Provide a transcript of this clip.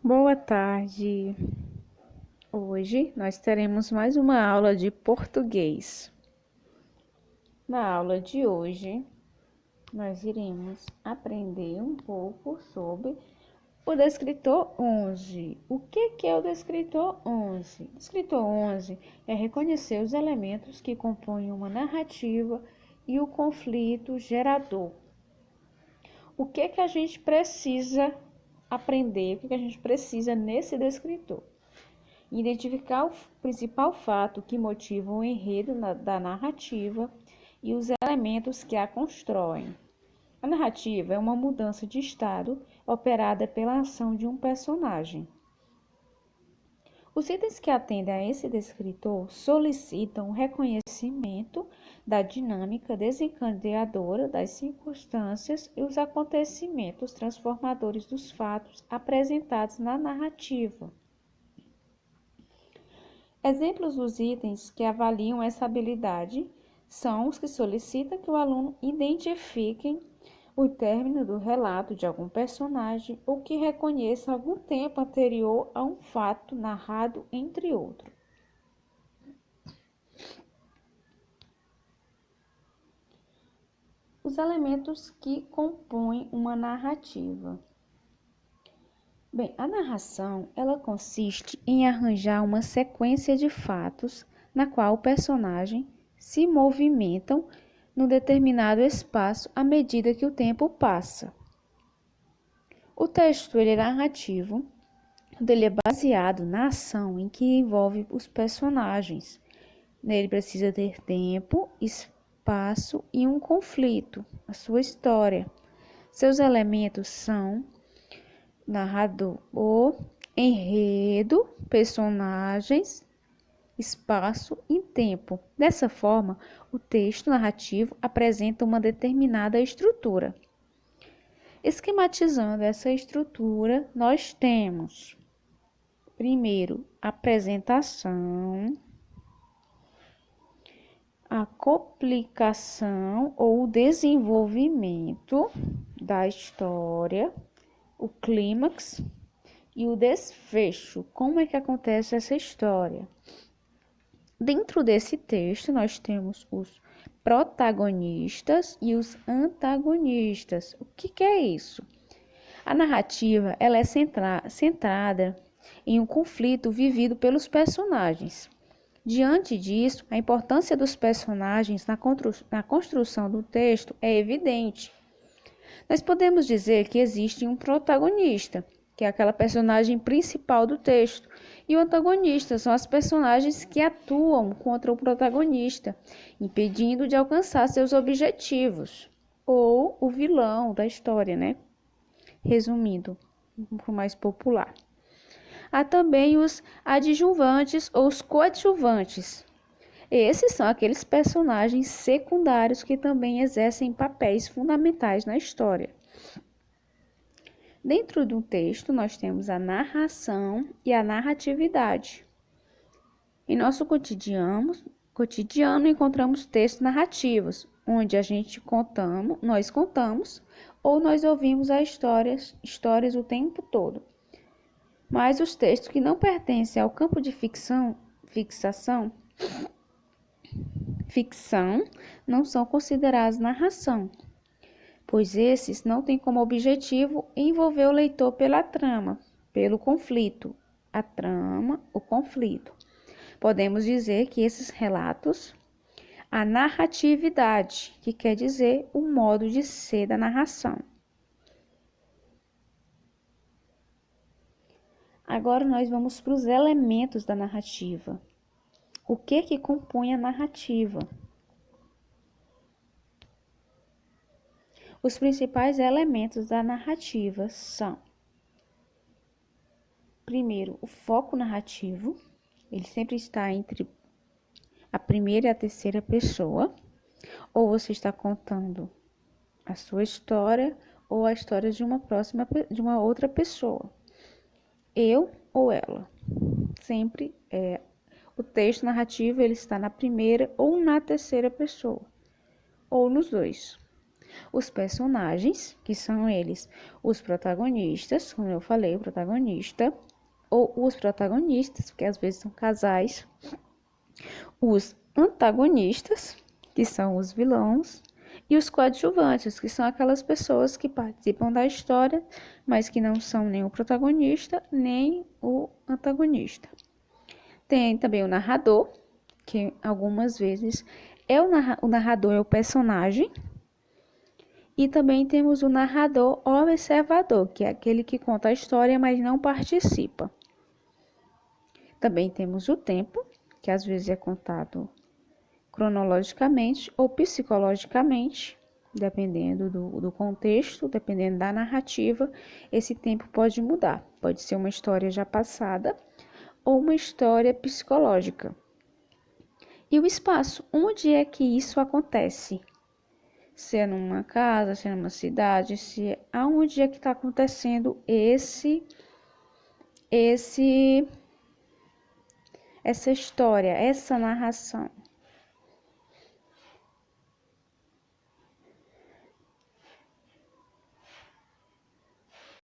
Boa tarde. Hoje nós teremos mais uma aula de português. Na aula de hoje, nós iremos aprender um pouco sobre o descritor 11. O que é o descritor 11? O descritor 11 é reconhecer os elementos que compõem uma narrativa e o conflito gerador. O que a gente precisa aprender? O que a gente precisa nesse descritor? Identificar o principal fato que motiva o enredo da narrativa e os elementos que a constroem. A narrativa é uma mudança de estado operada pela ação de um personagem. Os itens que atendem a esse descritor solicitam o reconhecimento da dinâmica desencadeadora das circunstâncias e os acontecimentos transformadores dos fatos apresentados na narrativa. Exemplos dos itens que avaliam essa habilidade são os que solicitam que o aluno identifique o término do relato de algum personagem ou que reconheça algum tempo anterior a um fato narrado, entre outros. Os elementos que compõem uma narrativa. Bem, a narração, ela consiste em arranjar uma sequência de fatos na qual o personagem se movimentam num determinado espaço à medida que o tempo passa. O texto ele é narrativo, ele é baseado na ação em que envolve os personagens. Ele precisa ter tempo, espaço e um conflito, a sua história. Seus elementos são narrador, enredo, personagens, espaço e tempo. Dessa forma, o texto narrativo apresenta uma determinada estrutura. Esquematizando essa estrutura, nós temos, primeiro, apresentação, a complicação ou desenvolvimento da história, o clímax e o desfecho. Como é que acontece essa história? Dentro desse texto, nós temos os protagonistas e os antagonistas. O que é isso? A narrativa ela é centrada em um conflito vivido pelos personagens. Diante disso, a importância dos personagens na construção do texto é evidente. Nós podemos dizer que existe um protagonista, que é aquela personagem principal do texto, e o antagonista são as personagens que atuam contra o protagonista, impedindo de alcançar seus objetivos, ou o vilão da história, né? Resumindo, por mais popular. Há também os adjuvantes ou os coadjuvantes. Esses são aqueles personagens secundários que também exercem papéis fundamentais na história. Dentro do texto, nós temos a narração e a narratividade. Em nosso cotidiano encontramos textos narrativos, onde nós contamos ou nós ouvimos as histórias o tempo todo. Mas os textos que não pertencem ao campo de ficção não são considerados narração, pois esses não têm como objetivo envolver o leitor pela trama, pelo conflito. A trama, o conflito. Podemos dizer que esses relatos, a narratividade, que quer dizer o modo de ser da narração. Agora nós vamos para os elementos da narrativa. O que compõe a narrativa? Os principais elementos da narrativa são: primeiro, o foco narrativo. Ele sempre está entre a primeira e a terceira pessoa. Ou você está contando a sua história ou a história de uma outra pessoa. Eu ou ela. Sempre o texto narrativo ele está na primeira ou na terceira pessoa, ou nos dois. Os personagens, que são eles, os protagonistas, como eu falei, o protagonista, ou os protagonistas, porque às vezes são casais, os antagonistas, que são os vilões, e os coadjuvantes, que são aquelas pessoas que participam da história, mas que não são nem o protagonista, nem o antagonista. Tem também o narrador, que algumas vezes é o narrador é o personagem, e também temos o narrador observador, que é aquele que conta a história, mas não participa. Também temos o tempo, que às vezes é contado cronologicamente ou psicologicamente, dependendo do contexto, dependendo da narrativa, esse tempo pode mudar. Pode ser uma história já passada ou uma história psicológica. E o espaço, onde é que isso acontece? Se é numa casa, se é numa cidade, aonde é que está acontecendo essa história, essa narração.